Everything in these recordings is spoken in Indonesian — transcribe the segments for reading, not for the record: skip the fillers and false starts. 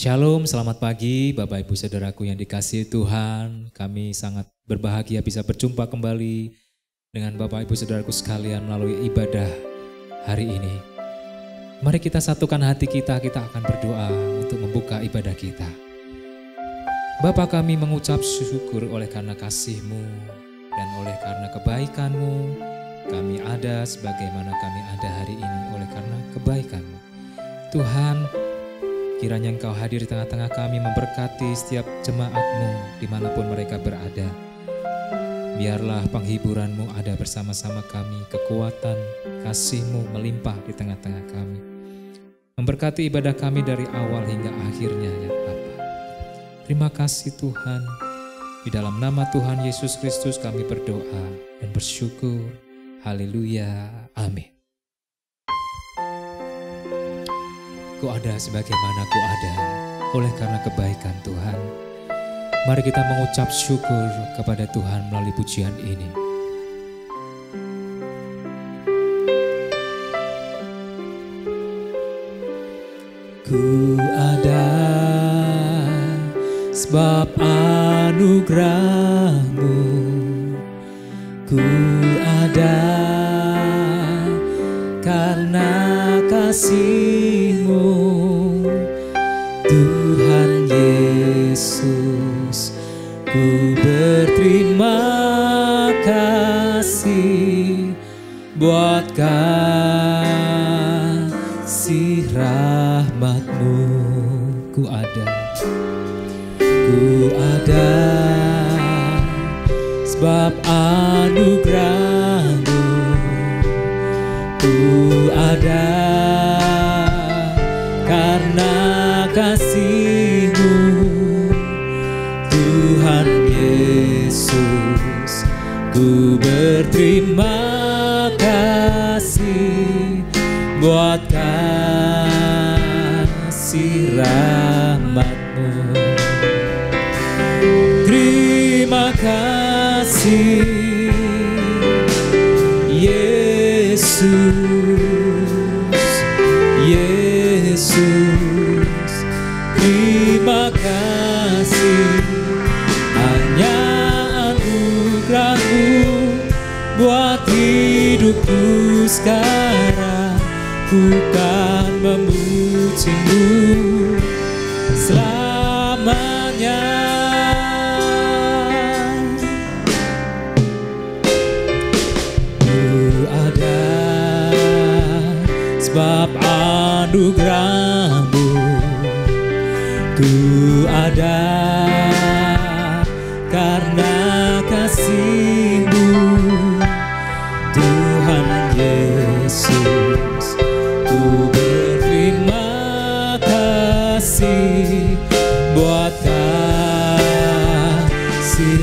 Shalom, selamat pagi Bapak Ibu Saudaraku yang dikasihi Tuhan. Kami sangat berbahagia bisa berjumpa kembali dengan Bapak Ibu Saudaraku sekalian melalui ibadah hari ini. Mari kita satukan hati kita akan berdoa untuk membuka ibadah kita. Bapa, kami mengucap syukur oleh karena kasih-Mu dan oleh karena kebaikan-Mu. Kami ada sebagaimana kami ada hari ini oleh karena kebaikan-Mu. Tuhan, kiranya Engkau hadir di tengah-tengah kami memberkati setiap jemaat-Mu dimanapun mereka berada. Biarlah penghiburan-Mu ada bersama-sama kami, kekuatan kasih-Mu melimpah di tengah-tengah kami. Memberkati ibadah kami dari awal hingga akhirnya ya Bapa. Terima kasih Tuhan. Di dalam nama Tuhan Yesus Kristus kami berdoa dan bersyukur. Haleluya. Amin. Ku ada sebagaimana ku ada oleh karena kebaikan Tuhan. Mari kita mengucap syukur kepada Tuhan melalui pujian ini. Ku ada sebab anugerah-Mu. Ku ada karena kasih-Mu, Tuhan Yesus. Ku berterima kasih buat kasih rahmat-Mu. Ku ada sebab anugerah-Mu. Ku ada karena kasih-Mu, Tuhan Yesus. Ku berterima kasih buat kasih rahmat-Mu. Terima kasih Yesus, terima kasih. Hanya anugerah-Mu buat hidupku sekarang. Ku kan memuji-Mu selamanya. Sebab anugerah-Mu, ku ada karena kasih-Mu, Tuhan Yesus. Ku berterima kasih buat kasih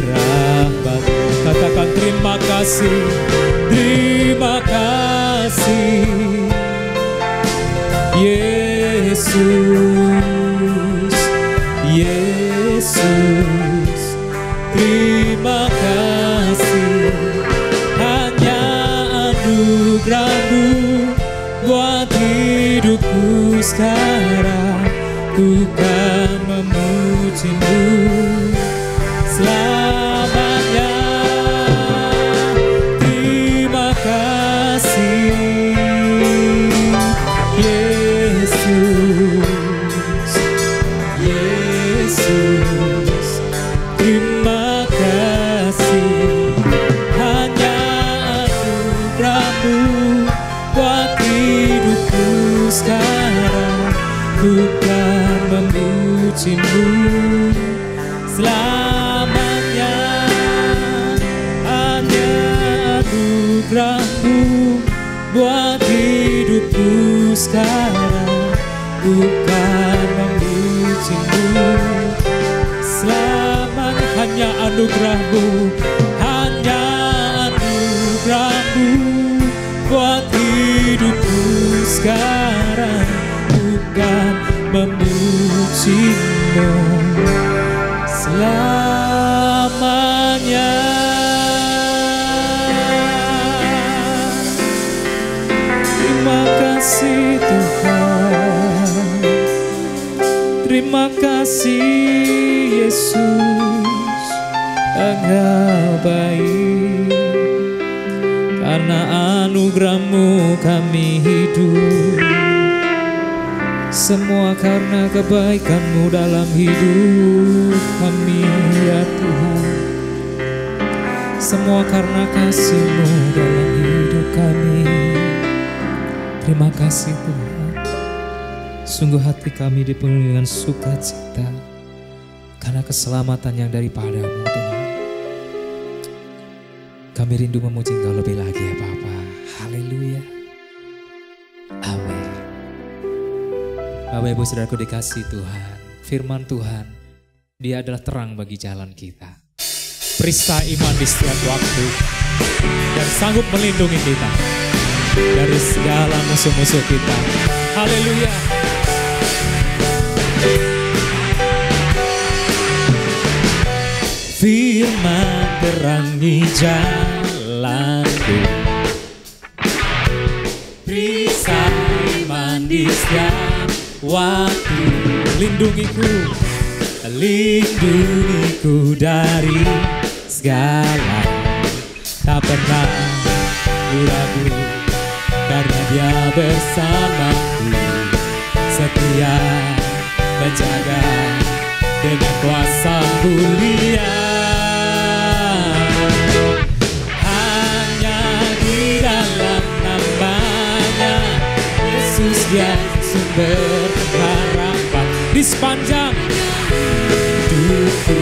rahmat-Mu. Katakan terima kasih, terima kasih Yesus, Yesus, terima kasih. Hanya anugerah-Mu buat hidupku sekarang. Ku kan memuji-Mu selamanya. Terima kasih Yesus, terima kasih. Hanya anugerah-Mu buat hidupku sekarang. Ku kan memuji-Mu selamanya. Hanya anugerah-Mu buat hidupku sekarang. Ku kan memuji-Mu selamanya. Hanya anugerah-Mu, hanya anugerah-Mu buat hidupku sekarang. Ku kan memuji-Mu selamanya. Terima kasih Tuhan. Terima Terima kasih Yesus, Engkau baik. Karena anugerah-Mu kami hidup. Semua karena kebaikan-Mu dalam hidup kami ya Tuhan. Semua karena kasih-Mu dalam hidup kami. Terima kasih Tuhan. Sungguh hati kami dipenuhi dengan sukacita karena keselamatan yang daripada-Mu Tuhan. Kami rindu memuji Engkau lebih lagi ya Bapa. Haleluya. Amin. Bapak Ibu Saudaraku dikasihi Tuhan, firman Tuhan, Dia adalah terang bagi jalan kita. Peristai iman di setiap waktu dan sanggup melindungi kita dari segala musuh-musuh kita. Haleluya. Firman terangi jalanku, peristai iman di setiap waktu. Lindungiku dari segala, tak pernah ragu karena Dia bersamaku, setia menjaga dengan kuasa mulia. Hanya di dalam nama-Nya Yesus, Dia sumber harapan di sepanjang hidupku.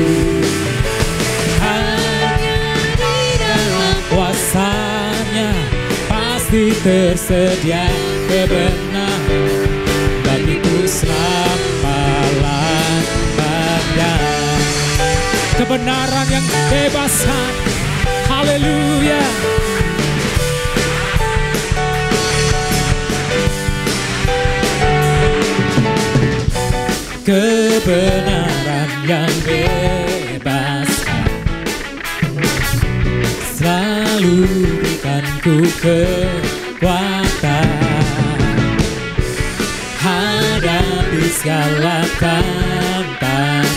Hanya di dalam kuasa-Nya pasti tersedia kebenaran bagiku selama-lamanya. Kebenaran yang bebaskan. Haleluya. Kebenaran yang bebaskan selalu berikanku kekuatan hadapi segala tantangan.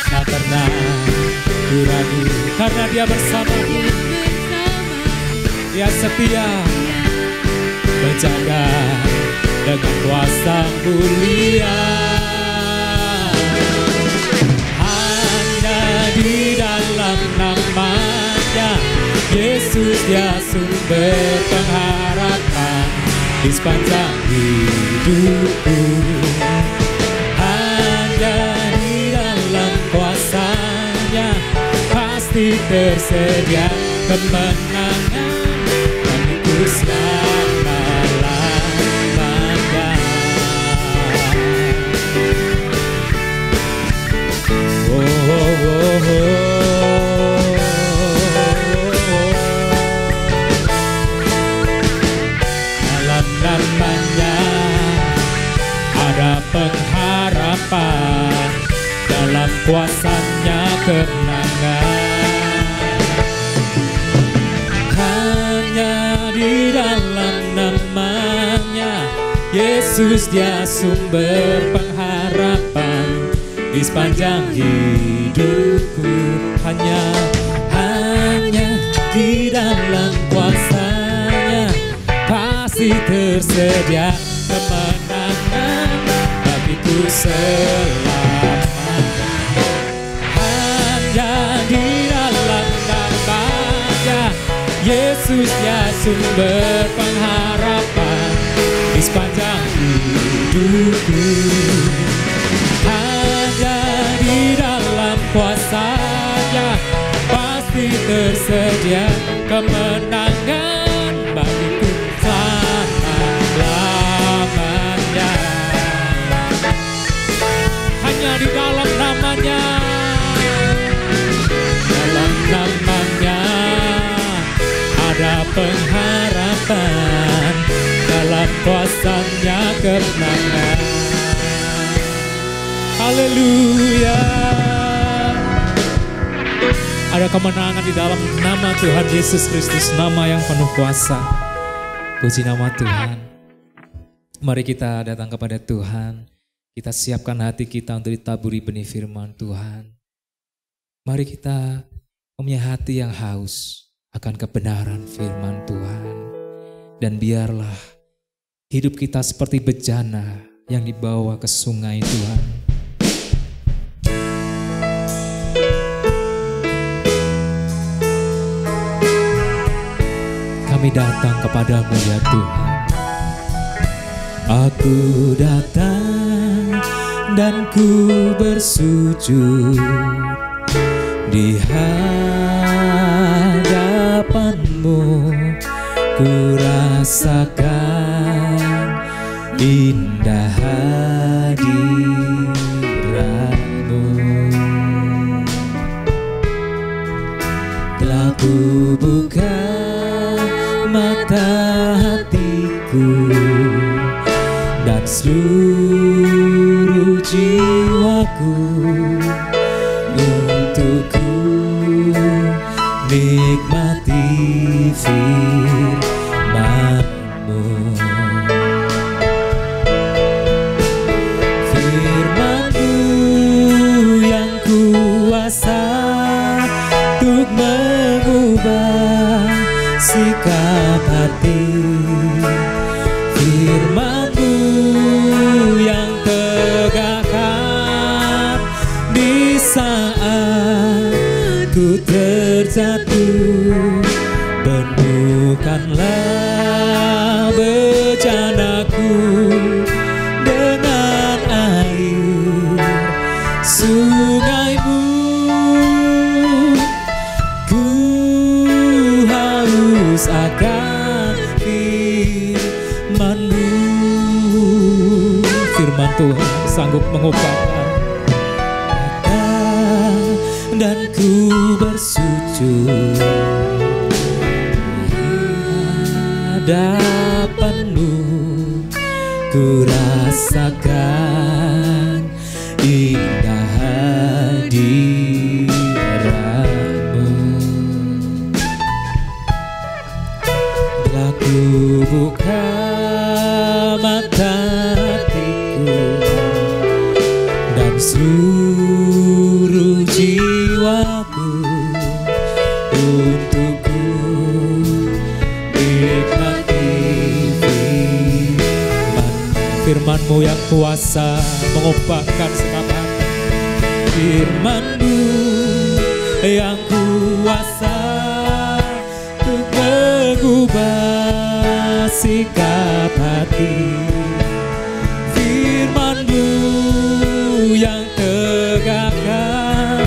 Tak pernah ragu karena Dia bersamaku. Dia setia menjaga dengan kuasa mulia. Hanya di dalam nama-Nya Yesus, Dia sumber pengharapan di sepanjang hidupku. Hanya di dalam kuasa-Nya pasti tersedia kemenangan bagiku selama-lamanya. Oh, oh, oh, oh. Dalam nama-Nya ada pengharapan, dalam kuasa-Nya kemenangan. Hanya di dalam nama-Nya Yesus, Dia sumber pengharapan di sepanjang hidupku. Hanya di dalam kuasa-Nya pasti tersedia kemenangan bagiku selamanya. Hanya di dalam nama-Nya Yesus, Dia sumber pengharapan di sepanjang hidupku. Hanya di dalam kuasa-Nya pasti tersedia kemenangan bagiku selama-lamanya. Hanya di dalam nama-Nya, dalam nama-Nya ada pengharapan, dalam kuasa-Nya kemenangan. Haleluya. Ada kemenangan di dalam nama Tuhan Yesus Kristus, nama yang penuh kuasa. Puji nama Tuhan. Mari kita datang kepada Tuhan. Kita siapkan hati kita untuk ditaburi benih firman Tuhan. Mari kita mempunyai hati yang haus akan kebenaran firman Tuhan. Dan biarlah hidup kita seperti bejana yang dibawa ke sungai Tuhan. Kami datang kepadamu ya Tuhan. Aku datang dan ku bersujud di hadapan-Mu. Ku rasakan indah hadirat-Mu. Telah ku buka mata hatiku dan seluruh jiwaku untuk ku nikmati firman-Mu. Firman-Mu yang kuasa untuk mengubah sikap hati. Firman-Mu yang tegakkan di saat ku terjatuh. Penuhkanlah bejanaku dengan air sungai-Mu. Ku haus akan firman-Mu. Firman Tuhan sanggup mengubahkan dan ku bersujud di hadapan-Mu. Ku rasakan indah hadirat-Mu. Telah ku buka mata hatiku dan seluruh jiwaku untuk ku nikmati firman-Mu yang kuasa mengubahkan sikap hati. Firman-Mu yang kuasa untuk mengubah sikap hati. Firman-Mu yang tegakkan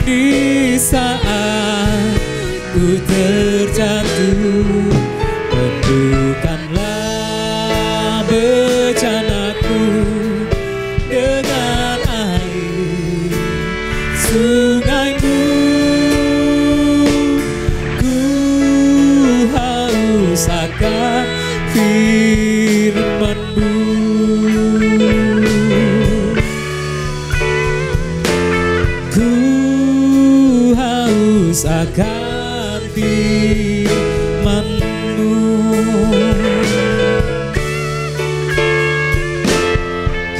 di saat ku terjatuh. Penuhkanlah bejanaku dengan air sungai-Mu. Ku haus akan firman-Mu. Ku haus akan firman-Mu.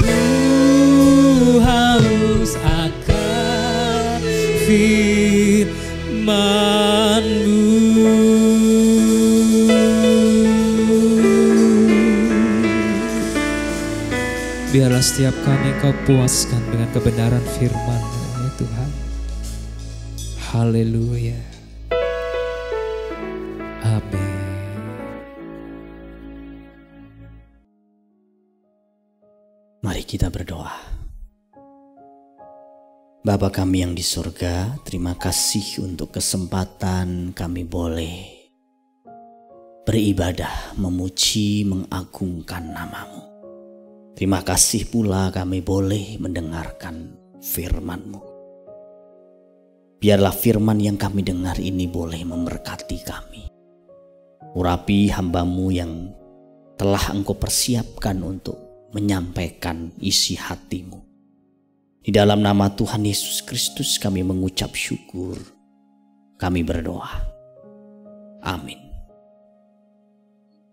Ku haus akan firman-Mu. Biarlah setiap kami Kau puaskan dengan kebenaran firman-Mu ya Tuhan. Haleluya. Amin. Mari kita berdoa. Bapa kami yang di surga, terima kasih untuk kesempatan kami boleh beribadah, memuji, mengagungkan nama-Mu. Terima kasih pula kami boleh mendengarkan firman-Mu. Biarlah firman yang kami dengar ini boleh memberkati kami. Urapi hamba-Mu yang telah Engkau persiapkan untuk menyampaikan isi hati-Mu. Di dalam nama Tuhan Yesus Kristus kami mengucap syukur. Kami berdoa. Amin.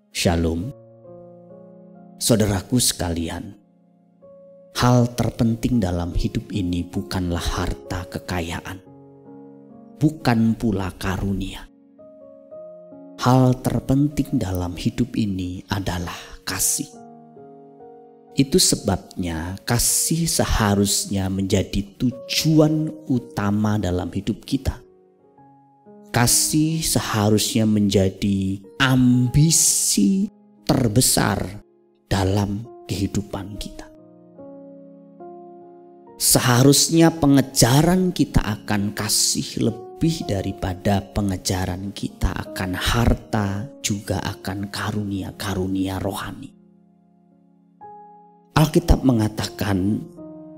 Shalom. Saudaraku sekalian, hal terpenting dalam hidup ini bukanlah harta kekayaan, bukan pula karunia. Hal terpenting dalam hidup ini adalah kasih. Itu sebabnya kasih seharusnya menjadi tujuan utama dalam hidup kita. Kasih seharusnya menjadi ambisi terbesar dalam kehidupan kita. Seharusnya pengejaran kita akan kasih lebih daripada pengejaran kita akan harta, juga akan karunia-karunia rohani. Alkitab mengatakan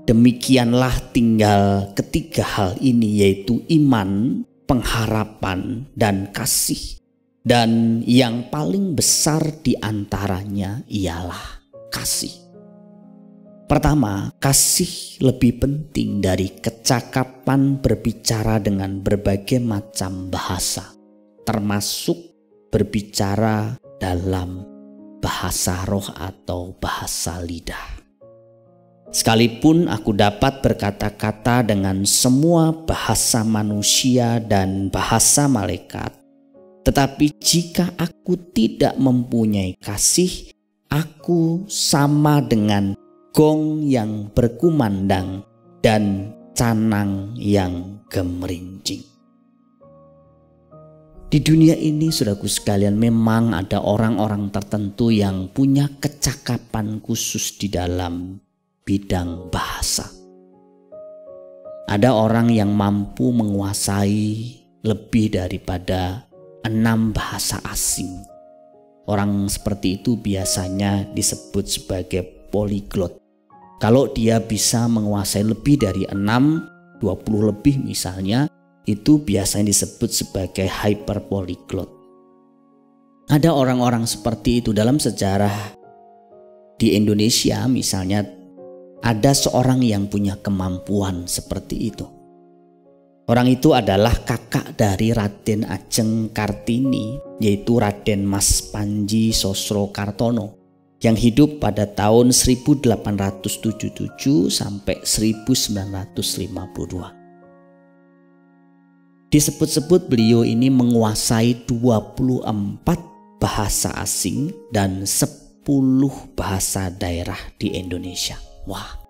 demikianlah tinggal ketiga hal ini, yaitu iman, pengharapan, dan kasih. Dan yang paling besar di antaranya ialah kasih. Pertama, kasih lebih penting dari kecakapan berbicara dengan berbagai macam bahasa, termasuk berbicara dalam bahasa roh atau bahasa lidah. Sekalipun aku dapat berkata-kata dengan semua bahasa manusia dan bahasa malaikat, tetapi jika aku tidak mempunyai kasih, aku sama dengan gong yang berkumandang dan canang yang gemerincing. Di dunia ini, saudaraku sekalian, memang ada orang-orang tertentu yang punya kecakapan khusus di dalam bidang bahasa. Ada orang yang mampu menguasai lebih daripada 6 bahasa asing. Orang seperti itu biasanya disebut sebagai polyglot. Kalau dia bisa menguasai lebih dari 6, 20 lebih misalnya, itu biasanya disebut sebagai hyperpolyglot. Ada orang-orang seperti itu dalam sejarah. Di Indonesia misalnya, ada seorang yang punya kemampuan seperti itu. Orang itu adalah kakak dari Raden Ajeng Kartini, yaitu Raden Mas Panji Sosrokartono, yang hidup pada tahun 1877 sampai 1952. Disebut-sebut beliau ini menguasai 24 bahasa asing dan 10 bahasa daerah di Indonesia. Wah,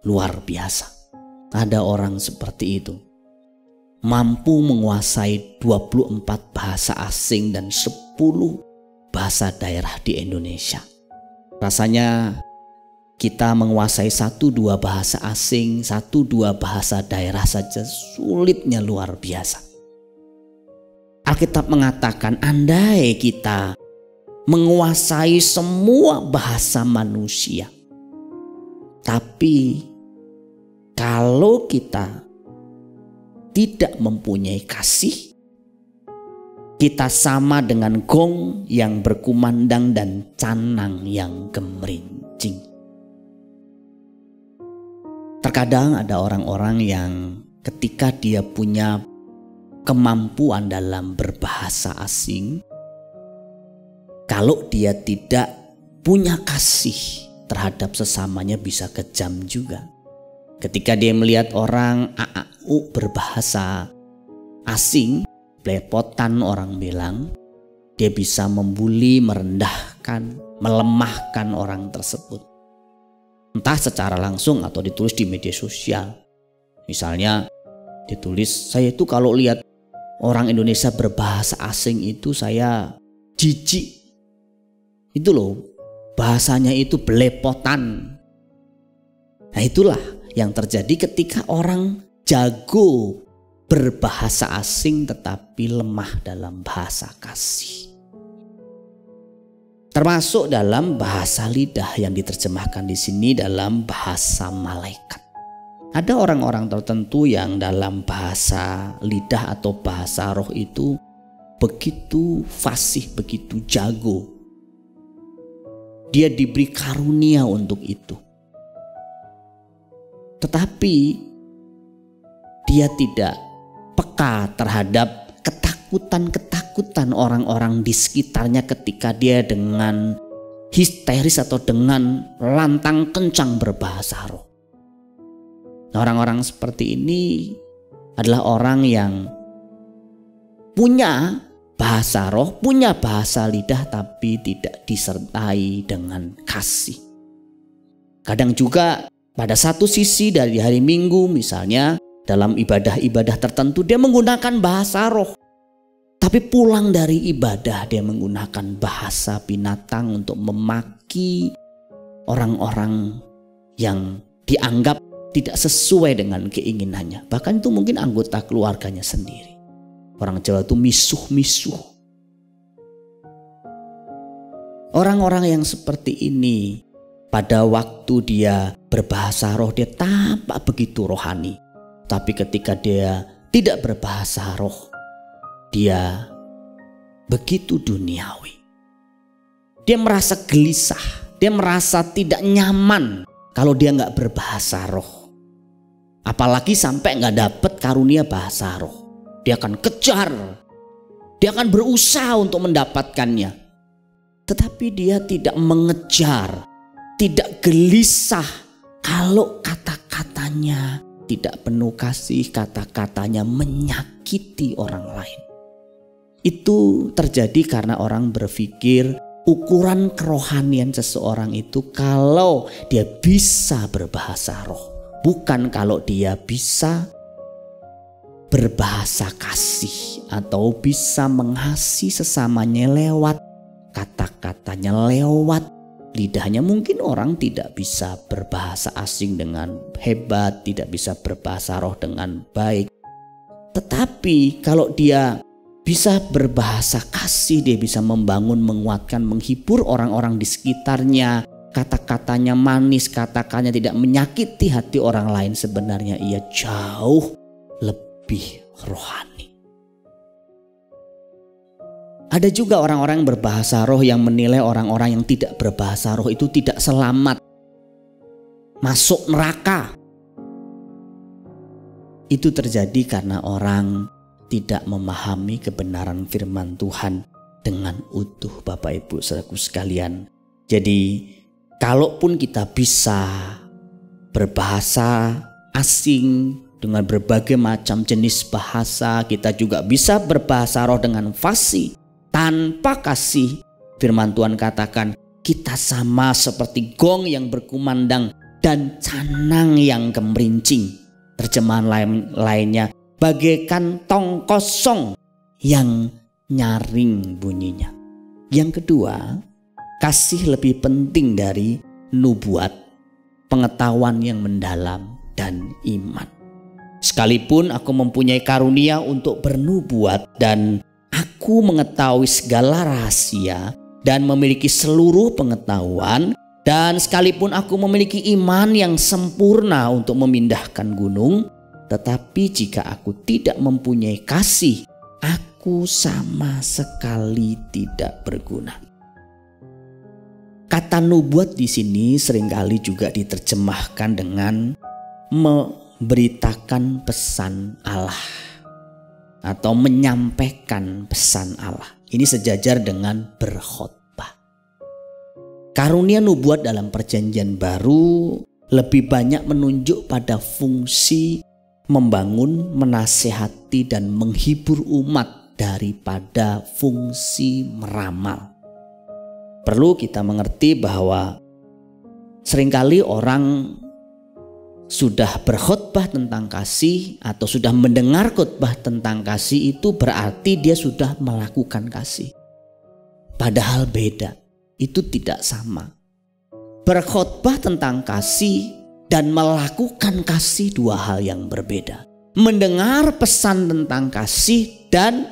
luar biasa. Ada orang seperti itu, mampu menguasai 24 bahasa asing dan 10 bahasa daerah di Indonesia. Rasanya kita menguasai 1-2 bahasa asing, 1-2 bahasa daerah saja sulitnya luar biasa. Alkitab mengatakan andai kita menguasai semua bahasa manusia, tapi kalau kita tidak mempunyai kasih, kita sama dengan gong yang berkumandang dan canang yang gemerincing. Terkadang ada orang-orang yang ketika dia punya kemampuan dalam berbahasa asing, kalau dia tidak punya kasih terhadap sesamanya bisa kejam juga. Ketika dia melihat orang AAU berbahasa asing, belepotan orang bilang, dia bisa membuli, merendahkan, melemahkan orang tersebut. Entah secara langsung atau ditulis di media sosial. Misalnya ditulis, saya itu kalau lihat orang Indonesia berbahasa asing itu saya jijik. Itu loh, bahasanya itu belepotan. Nah itulah yang terjadi ketika orang jago berbahasa asing tetapi lemah dalam bahasa kasih. Termasuk dalam bahasa lidah yang diterjemahkan di sini dalam bahasa malaikat. Ada orang-orang tertentu yang dalam bahasa lidah atau bahasa roh itu begitu fasih, begitu jago. Dia diberi karunia untuk itu. Tetapi dia tidak peka terhadap ketakutan-ketakutan orang-orang di sekitarnya ketika dia dengan histeris atau dengan lantang kencang berbahasa roh. Orang-orang seperti ini adalah orang yang punya bahasa roh, punya bahasa lidah, tapi tidak disertai dengan kasih. Kadang juga pada satu sisi dari hari Minggu misalnya dalam ibadah-ibadah tertentu dia menggunakan bahasa roh. Tapi pulang dari ibadah dia menggunakan bahasa binatang untuk memaki orang-orang yang dianggap tidak sesuai dengan keinginannya. Bahkan itu mungkin anggota keluarganya sendiri. Orang Jawa itu misuh-misuh. Orang-orang yang seperti ini pada waktu dia berbahasa roh dia tampak begitu rohani. Tapi ketika dia tidak berbahasa roh, dia begitu duniawi. Dia merasa gelisah, dia merasa tidak nyaman kalau dia nggak berbahasa roh. Apalagi sampai nggak dapat karunia bahasa roh. Dia akan kejar, dia akan berusaha untuk mendapatkannya. Tetapi dia tidak mengejar, tidak gelisah kalau kata-katanya tidak penuh kasih, kata-katanya menyakiti orang lain. Itu terjadi karena orang berpikir ukuran kerohanian seseorang itu kalau dia bisa berbahasa roh, bukan kalau dia bisa berbahasa kasih atau bisa mengasihi sesamanya lewat kata-katanya, lewat lidahnya. Mungkin orang tidak bisa berbahasa asing dengan hebat, tidak bisa berbahasa roh dengan baik. Tetapi kalau dia bisa berbahasa kasih, dia bisa membangun, menguatkan, menghibur orang-orang di sekitarnya. Kata-katanya manis, kata-katanya tidak menyakiti hati orang lain. Sebenarnya ia jauh lebih rohani. Ada juga orang-orang yang berbahasa roh yang menilai orang-orang yang tidak berbahasa roh itu tidak selamat, masuk neraka. Itu terjadi karena orang tidak memahami kebenaran firman Tuhan dengan utuh, Bapak Ibu saudaraku sekalian. Jadi kalaupun kita bisa berbahasa asing dengan berbagai macam jenis bahasa, kita juga bisa berbahasa roh dengan fasih. Tanpa kasih, firman Tuhan katakan kita sama seperti gong yang berkumandang dan canang yang gemerincing. Terjemahan lainnya, bagaikan tong kosong yang nyaring bunyinya. Yang kedua, kasih lebih penting dari nubuat, pengetahuan yang mendalam, dan iman. Sekalipun aku mempunyai karunia untuk bernubuat dan aku mengetahui segala rahasia dan memiliki seluruh pengetahuan, dan sekalipun aku memiliki iman yang sempurna untuk memindahkan gunung, tetapi jika aku tidak mempunyai kasih, aku sama sekali tidak berguna. Kata nubuat di sini seringkali juga diterjemahkan dengan memberitakan pesan Allah atau menyampaikan pesan Allah. Ini sejajar dengan berkhotbah. Karunia nubuat dalam Perjanjian Baru lebih banyak menunjuk pada fungsi membangun, menasehati, dan menghibur umat daripada fungsi meramal. Perlu kita mengerti bahwa seringkali orang sudah berkhotbah tentang kasih atau sudah mendengar khotbah tentang kasih, itu berarti dia sudah melakukan kasih. Padahal beda, itu tidak sama. Berkhotbah tentang kasih dan melakukan kasih dua hal yang berbeda. Mendengar pesan tentang kasih dan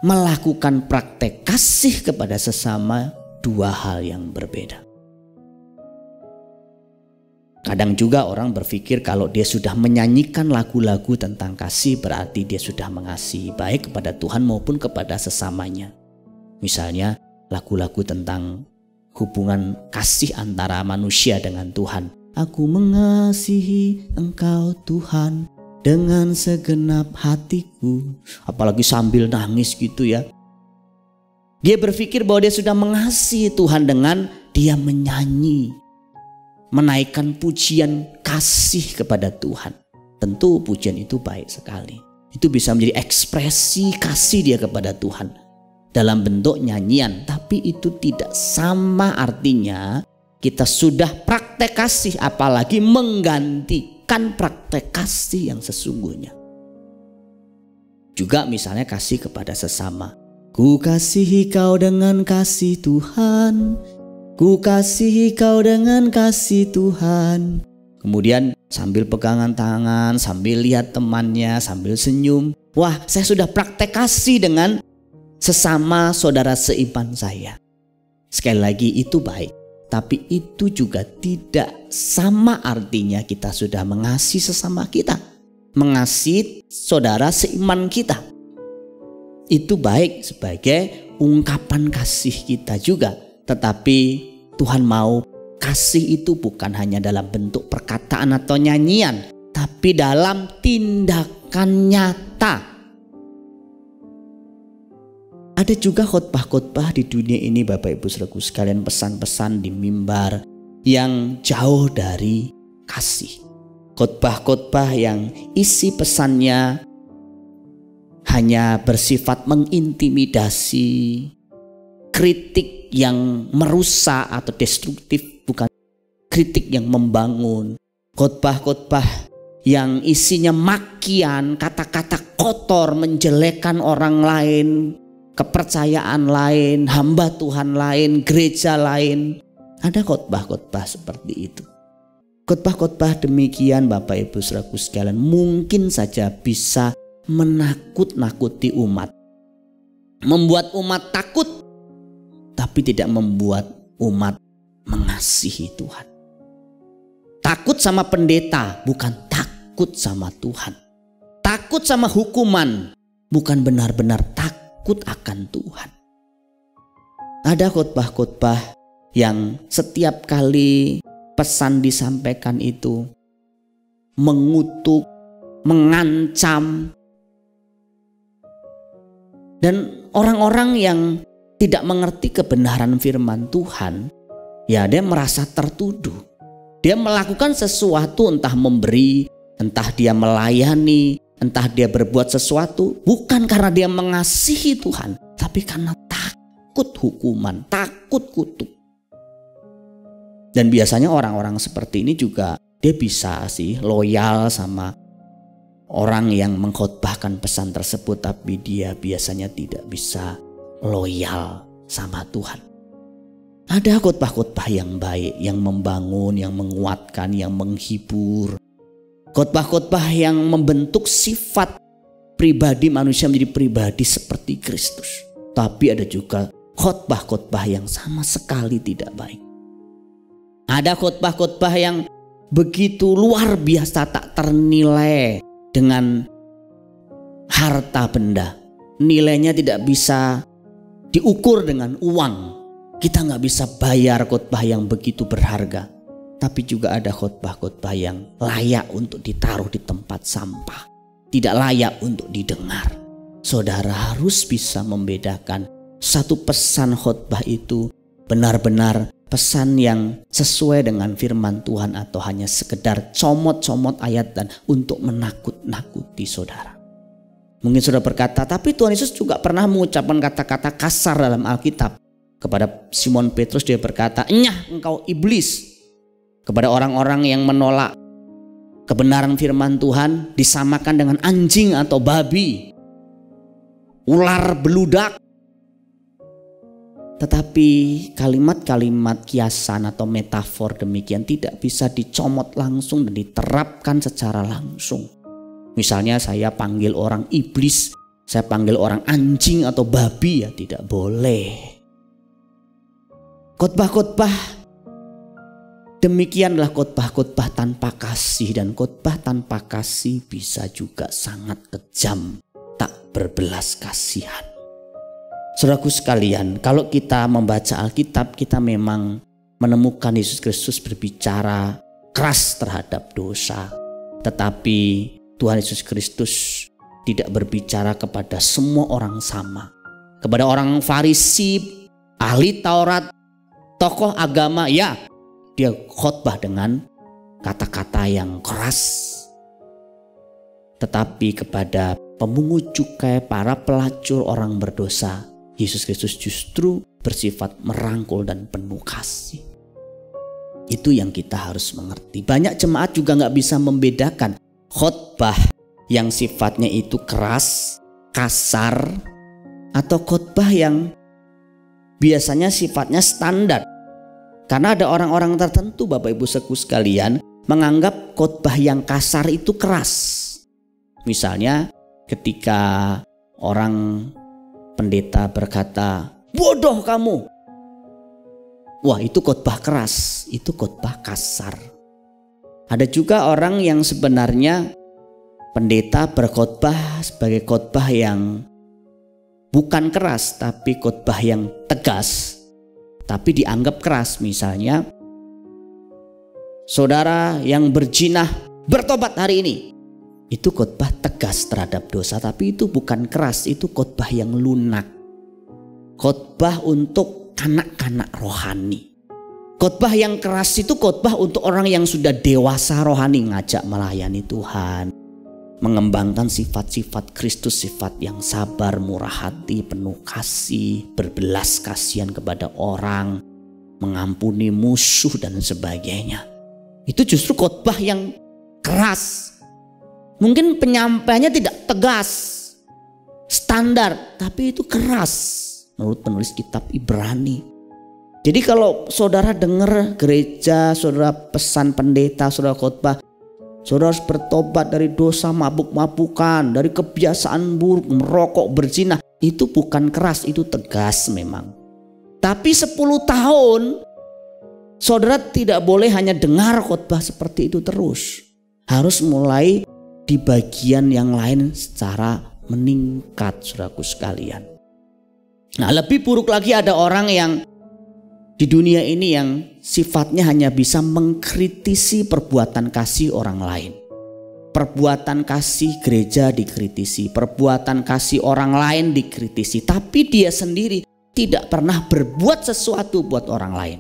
melakukan praktek kasih kepada sesama dua hal yang berbeda. Kadang juga orang berpikir kalau dia sudah menyanyikan lagu-lagu tentang kasih berarti dia sudah mengasihi baik kepada Tuhan maupun kepada sesamanya. Misalnya lagu-lagu tentang hubungan kasih antara manusia dengan Tuhan. Aku mengasihi Engkau Tuhan dengan segenap hatiku. Apalagi sambil nangis gitu ya. Dia berpikir bahwa dia sudah mengasihi Tuhan dengan dia menyanyi, menaikkan pujian kasih kepada Tuhan. Tentu pujian itu baik sekali. Itu bisa menjadi ekspresi kasih dia kepada Tuhan dalam bentuk nyanyian. Tapi itu tidak sama artinya kita sudah praktek kasih, apalagi menggantikan praktek kasih yang sesungguhnya. Juga misalnya kasih kepada sesama. Ku kasihi kau dengan kasih Tuhan, ku kasihi kau dengan kasih Tuhan. Kemudian sambil pegangan tangan, sambil lihat temannya, sambil senyum. Wah, saya sudah praktek kasih dengan sesama saudara seiman saya. Sekali lagi itu baik, tapi itu juga tidak sama artinya kita sudah mengasihi sesama kita, mengasihi saudara seiman kita. Itu baik sebagai ungkapan kasih kita juga. Tetapi Tuhan mau kasih itu bukan hanya dalam bentuk perkataan atau nyanyian, tapi dalam tindakan nyata. Ada juga khotbah-khotbah di dunia ini Bapak Ibu Saudaraku sekalian, pesan-pesan di mimbar yang jauh dari kasih. Khotbah-khotbah yang isi pesannya hanya bersifat mengintimidasi, kritik yang merusak atau destruktif, bukan kritik yang membangun. Khotbah-khotbah yang isinya makian, kata-kata kotor, menjelekkan orang lain, kepercayaan lain, hamba Tuhan lain, gereja lain. Ada khotbah-khotbah seperti itu. Khotbah-khotbah demikian Bapak Ibu Saudaraku sekalian mungkin saja bisa menakut-nakuti umat, membuat umat takut, tapi tidak membuat umat mengasihi Tuhan. Takut sama pendeta, bukan takut sama Tuhan. Takut sama hukuman, bukan benar-benar takut akan Tuhan. Ada khotbah-khotbah yang setiap kali pesan disampaikan itu mengutuk, mengancam. Dan orang-orang yang tidak mengerti kebenaran firman Tuhan, ya dia merasa tertuduh. Dia melakukan sesuatu, entah memberi, entah dia melayani, entah dia berbuat sesuatu, bukan karena dia mengasihi Tuhan, tapi karena takut hukuman, takut kutuk. Dan biasanya orang-orang seperti ini juga dia bisa sih loyal sama orang yang mengkhotbahkan pesan tersebut, tapi dia biasanya tidak bisa loyal sama Tuhan. Ada khotbah-khotbah yang baik, yang membangun, yang menguatkan, yang menghibur. Khotbah-khotbah yang membentuk sifat pribadi manusia menjadi pribadi seperti Kristus. Tapi ada juga khotbah-khotbah yang sama sekali tidak baik. Ada khotbah-khotbah yang begitu luar biasa tak ternilai dengan harta benda. Nilainya tidak bisa diukur dengan uang. Kita nggak bisa bayar khotbah yang begitu berharga. Tapi juga ada khotbah-khotbah yang layak untuk ditaruh di tempat sampah, tidak layak untuk didengar. Saudara harus bisa membedakan satu pesan khotbah itu benar-benar pesan yang sesuai dengan firman Tuhan atau hanya sekedar comot-comot ayat dan untuk menakut-nakuti saudara. Mungkin saudara berkata, tapi Tuhan Yesus juga pernah mengucapkan kata-kata kasar dalam Alkitab. Kepada Simon Petrus dia berkata, "Enyah engkau iblis." Kepada orang-orang yang menolak kebenaran firman Tuhan disamakan dengan anjing atau babi, ular beludak. Tetapi kalimat-kalimat kiasan atau metafor demikian tidak bisa dicomot langsung dan diterapkan secara langsung. Misalnya saya panggil orang iblis, saya panggil orang anjing atau babi, ya tidak boleh. Khotbah-khotbah demikianlah khotbah-khotbah tanpa kasih, dan khotbah tanpa kasih bisa juga sangat kejam, tak berbelas kasihan. Saudaraku sekalian, kalau kita membaca Alkitab, kita memang menemukan Yesus Kristus berbicara keras terhadap dosa. Tetapi Tuhan Yesus Kristus tidak berbicara kepada semua orang sama. kepada orang Farisi, ahli Taurat, tokoh agama, ya dia khotbah dengan kata-kata yang keras. Tetapi kepada pemungut cukai, para pelacur, orang berdosa, Yesus Kristus justru bersifat merangkul dan penuh kasih. Itu yang kita harus mengerti. Banyak jemaat juga gak bisa membedakan khotbah yang sifatnya itu keras, kasar, atau khotbah yang biasanya sifatnya standar. Karena ada orang-orang tertentu, Bapak Ibu Saudaraku sekalian, menganggap khotbah yang kasar itu keras. Misalnya ketika orang pendeta berkata, "Bodoh kamu." Wah, itu khotbah keras, itu khotbah kasar. Ada juga orang yang sebenarnya pendeta berkhotbah sebagai khotbah yang bukan keras, tapi khotbah yang tegas, tapi dianggap keras. Misalnya, saudara yang berzina bertobat hari ini. Itu khotbah tegas terhadap dosa, tapi itu bukan keras, itu khotbah yang lunak. Khotbah untuk anak-anak rohani. Khotbah yang keras itu khotbah untuk orang yang sudah dewasa rohani, ngajak melayani Tuhan, mengembangkan sifat-sifat Kristus, sifat yang sabar, murah hati, penuh kasih, berbelas kasihan kepada orang, mengampuni musuh dan sebagainya. Itu justru khotbah yang keras. Mungkin penyampaiannya tidak tegas, standar, tapi itu keras menurut penulis kitab Ibrani. Jadi kalau saudara dengar gereja, saudara pesan pendeta, saudara khotbah, saudara harus bertobat dari dosa mabuk-mabukan, dari kebiasaan buruk, merokok, berzina. Itu bukan keras, itu tegas memang. Tapi 10 tahun saudara tidak boleh hanya dengar khotbah seperti itu terus. Harus mulai di bagian yang lain secara meningkat, saudaraku sekalian. Nah, lebih buruk lagi ada orang yang di dunia ini yang sifatnya hanya bisa mengkritisi perbuatan kasih orang lain. Perbuatan kasih gereja dikritisi, perbuatan kasih orang lain dikritisi, tapi dia sendiri tidak pernah berbuat sesuatu buat orang lain.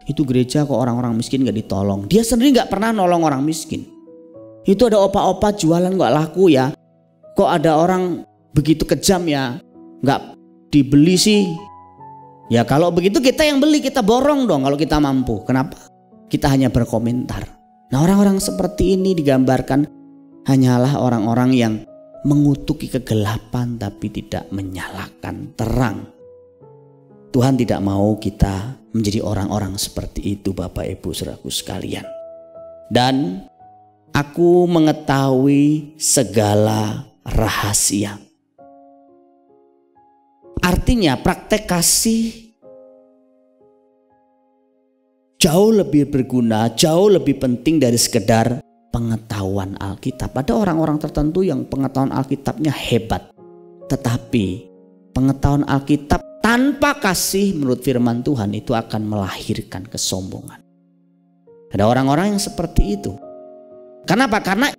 Itu gereja kok orang-orang miskin gak ditolong, dia sendiri gak pernah nolong orang miskin. Itu ada opa-opa jualan gak laku ya, kok ada orang begitu kejam ya, gak dibeli sih. Ya kalau begitu kita yang beli, kita borong dong kalau kita mampu. Kenapa? Kita hanya berkomentar. Nah, orang-orang seperti ini digambarkan hanyalah orang-orang yang mengutuki kegelapan tapi tidak menyalakan terang. Tuhan tidak mau kita menjadi orang-orang seperti itu, Bapak Ibu Saudaraku sekalian. Dan aku mengetahui segala rahasia. Artinya praktek kasih jauh lebih berguna, jauh lebih penting dari sekedar pengetahuan Alkitab. Ada orang-orang tertentu yang pengetahuan Alkitabnya hebat, tetapi pengetahuan Alkitab tanpa kasih menurut firman Tuhan itu akan melahirkan kesombongan. Ada orang-orang yang seperti itu. Kenapa? Karena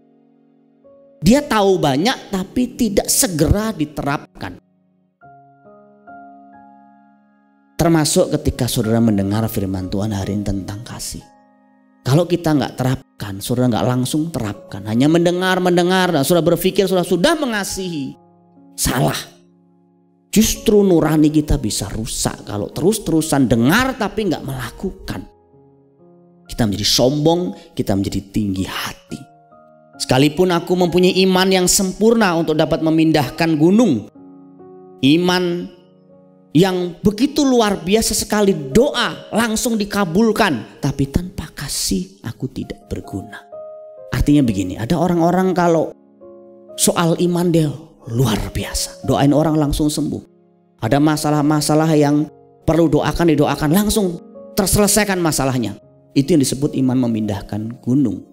dia tahu banyak tapi tidak segera diterapkan. Termasuk ketika saudara mendengar firman Tuhan hari ini tentang kasih. Kalau kita nggak terapkan, saudara nggak langsung terapkan, hanya mendengar, dan saudara berpikir saudara sudah mengasihi. Salah. Justru nurani kita bisa rusak kalau terus-terusan dengar tapi nggak melakukan. Kita menjadi sombong, kita menjadi tinggi hati. Sekalipun aku mempunyai iman yang sempurna untuk dapat memindahkan gunung, iman yang begitu luar biasa sekali, doa langsung dikabulkan, tapi tanpa kasih aku tidak berguna. Artinya begini, ada orang-orang kalau soal iman dia luar biasa, doain orang langsung sembuh. Ada masalah-masalah yang perlu didoakan langsung terselesaikan masalahnya. Itu yang disebut iman memindahkan gunung.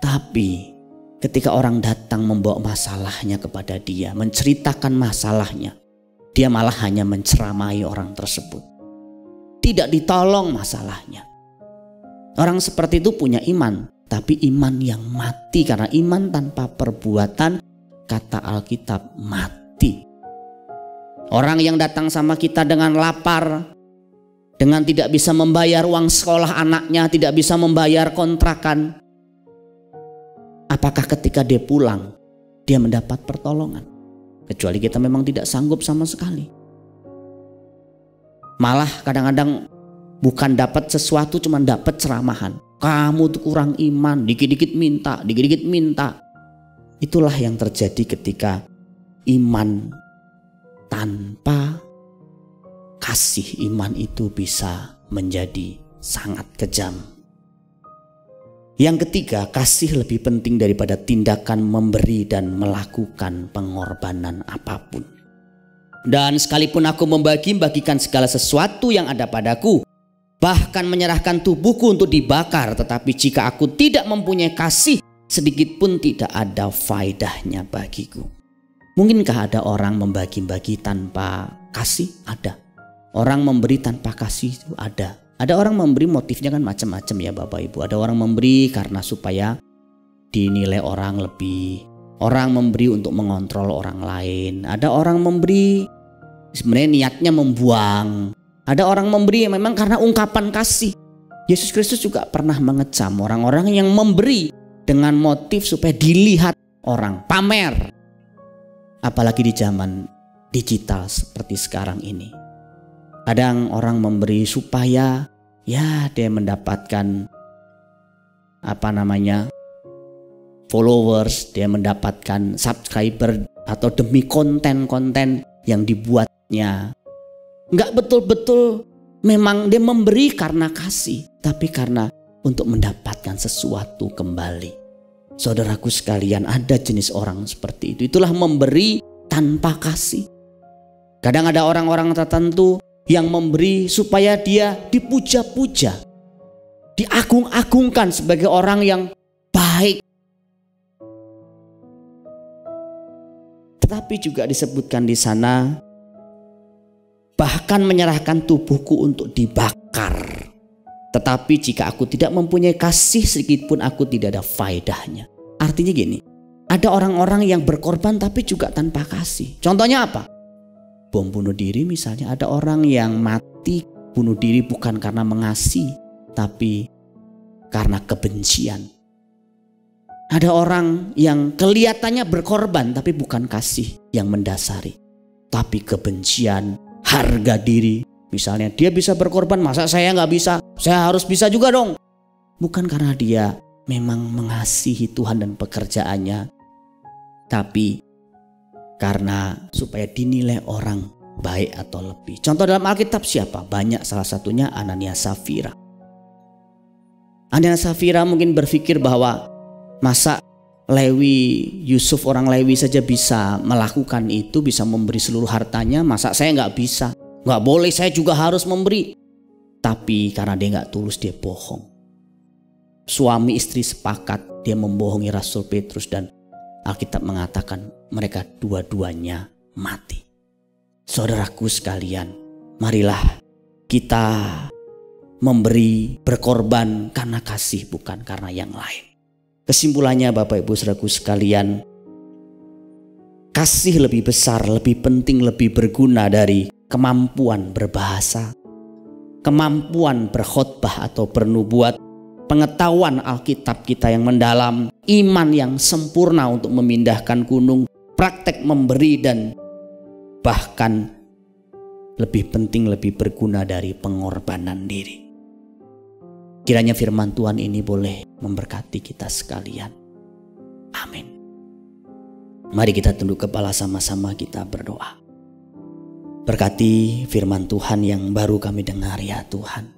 Tapi ketika orang datang membawa masalahnya kepada dia, menceritakan masalahnya, dia malah hanya menceramai orang tersebut. Tidak ditolong masalahnya. Orang seperti itu punya iman, tapi iman yang mati. Karena iman tanpa perbuatan, kata Alkitab, mati. Orang yang datang sama kita dengan lapar, dengan tidak bisa membayar uang sekolah anaknya, tidak bisa membayar kontrakan. Apakah ketika dia pulang, dia mendapat pertolongan? Kecuali kita memang tidak sanggup sama sekali. Malah kadang-kadang bukan dapat sesuatu, cuma dapat ceramahan. Kamu tuh kurang iman, dikit-dikit minta, dikit-dikit minta. Itulah yang terjadi ketika iman tanpa kasih. Iman itu bisa menjadi sangat kejam. Yang ketiga, kasih lebih penting daripada tindakan memberi dan melakukan pengorbanan apapun. Dan sekalipun aku bagikan segala sesuatu yang ada padaku, bahkan menyerahkan tubuhku untuk dibakar, tetapi jika aku tidak mempunyai kasih, sedikit pun tidak ada faedahnya bagiku. Mungkinkah ada orang membagi-bagi tanpa kasih? Ada. Orang memberi tanpa kasih itu ada. Ada orang memberi motifnya kan macam-macam ya Bapak Ibu. Ada orang memberi karena supaya dinilai orang lebih. Orang memberi untuk mengontrol orang lain. Ada orang memberi sebenarnya niatnya membuang. Ada orang memberi memang karena ungkapan kasih. Yesus Kristus juga pernah mengecam orang-orang yang memberi dengan motif supaya dilihat orang, pamer. Apalagi di zaman digital seperti sekarang ini. Kadang orang memberi supaya ya dia mendapatkan followers, dia mendapatkan subscriber, atau demi konten-konten yang dibuatnya. Enggak betul-betul memang dia memberi karena kasih, tapi karena untuk mendapatkan sesuatu kembali. Saudaraku sekalian, ada jenis orang seperti itu. Itulah memberi tanpa kasih. Kadang ada orang-orang tertentu yang memberi supaya dia dipuja-puja, diagung-agungkan sebagai orang yang baik. Tetapi juga disebutkan di sana, bahkan menyerahkan tubuhku untuk dibakar. Tetapi jika aku tidak mempunyai kasih sedikit pun, aku tidak ada faedahnya. Artinya gini, ada orang-orang yang berkorban tapi juga tanpa kasih. Contohnya apa? Bom bunuh diri misalnya. Ada orang yang mati bunuh diri bukan karena mengasihi, tapi karena kebencian. Ada orang yang kelihatannya berkorban tapi bukan kasih yang mendasari, tapi kebencian, harga diri. Misalnya dia bisa berkorban, masa saya nggak bisa? Saya harus bisa juga dong. Bukan karena dia memang mengasihi Tuhan dan pekerjaannya, tapi karena supaya dinilai orang baik atau lebih. Contoh dalam Alkitab siapa? Banyak, salah satunya Ananias Safira. Ananias Safira mungkin berpikir bahwa masa Lewi, Yusuf orang Lewi saja bisa melakukan itu, bisa memberi seluruh hartanya, masa saya nggak bisa? Nggak boleh, saya juga harus memberi. Tapi karena dia nggak tulus, dia bohong. Suami istri sepakat, dia membohongi Rasul Petrus, dan Alkitab mengatakan mereka dua-duanya mati. Saudaraku sekalian, marilah kita memberi, berkorban karena kasih, bukan karena yang lain. Kesimpulannya Bapak Ibu Saudaraku sekalian, kasih lebih besar, lebih penting, lebih berguna dari kemampuan berbahasa, kemampuan berkhotbah atau bernubuat, pengetahuan Alkitab kita yang mendalam, iman yang sempurna untuk memindahkan gunung, praktek memberi, dan bahkan lebih penting, lebih berguna dari pengorbanan diri. Kiranya firman Tuhan ini boleh memberkati kita sekalian. Amin. Mari kita tunduk kepala sama-sama, kita berdoa. Berkati firman Tuhan yang baru kami dengar ya Tuhan.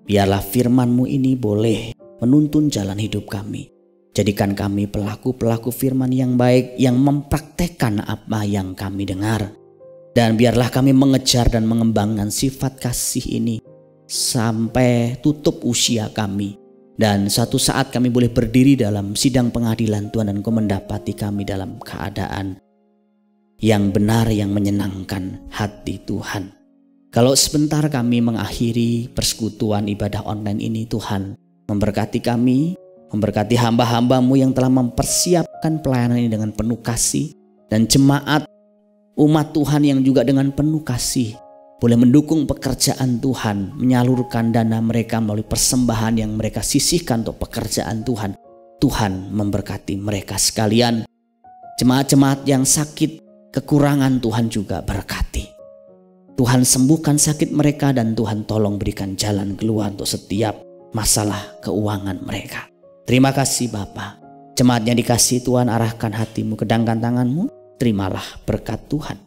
Biarlah firman-Mu ini boleh menuntun jalan hidup kami. Jadikan kami pelaku-pelaku firman yang baik, yang mempraktekkan apa yang kami dengar. Dan biarlah kami mengejar dan mengembangkan sifat kasih ini sampai tutup usia kami. Dan suatu saat kami boleh berdiri dalam sidang pengadilan Tuhan, dan Kau mendapati kami dalam keadaan yang benar, yang menyenangkan hati Tuhan. Kalau sebentar kami mengakhiri persekutuan ibadah online ini, Tuhan memberkati kami, memberkati hamba-hamba-Mu yang telah mempersiapkan pelayanan ini dengan penuh kasih, dan jemaat umat Tuhan yang juga dengan penuh kasih boleh mendukung pekerjaan Tuhan, menyalurkan dana mereka melalui persembahan yang mereka sisihkan untuk pekerjaan Tuhan. Tuhan memberkati mereka sekalian. Jemaat-jemaat yang sakit, kekurangan Tuhan juga berkati. Tuhan sembuhkan sakit mereka dan Tuhan tolong berikan jalan keluar untuk setiap masalah keuangan mereka. Terima kasih Bapa. Jemaat yang dikasihi Tuhan, arahkan hatimu, kedangkan tanganmu, terimalah berkat Tuhan.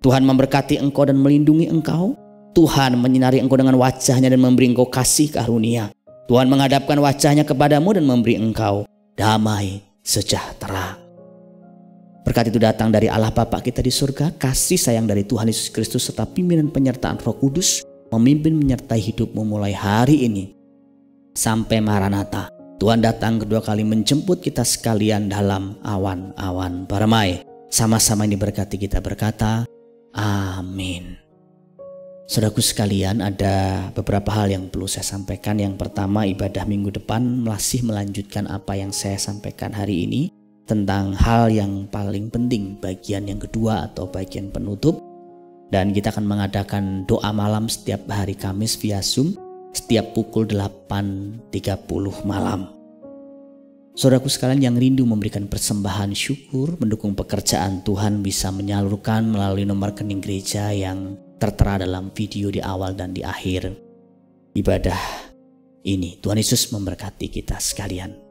Tuhan memberkati engkau dan melindungi engkau. Tuhan menyinari engkau dengan wajahnya dan memberi engkau kasih karunia. Tuhan menghadapkan wajahnya kepadamu dan memberi engkau damai sejahtera. Berkat itu datang dari Allah Bapa kita di surga, kasih sayang dari Tuhan Yesus Kristus serta pimpinan penyertaan Roh Kudus memimpin menyertai hidupmu mulai hari ini sampai Maranatha. Tuhan datang kedua kali menjemput kita sekalian dalam awan-awan permai. Sama-sama ini berkati kita berkata, amin. Saudaraku sekalian, ada beberapa hal yang perlu saya sampaikan. Yang pertama, ibadah minggu depan masih melanjutkan apa yang saya sampaikan hari ini tentang hal yang paling penting, bagian yang kedua atau bagian penutup. Dan kita akan mengadakan doa malam setiap hari Kamis via Zoom setiap pukul 8.30 malam. Saudaraku sekalian yang rindu memberikan persembahan syukur, mendukung pekerjaan Tuhan bisa menyalurkan melalui nomor rekening gereja yang tertera dalam video di awal dan di akhir ibadah ini. Tuhan Yesus memberkati kita sekalian.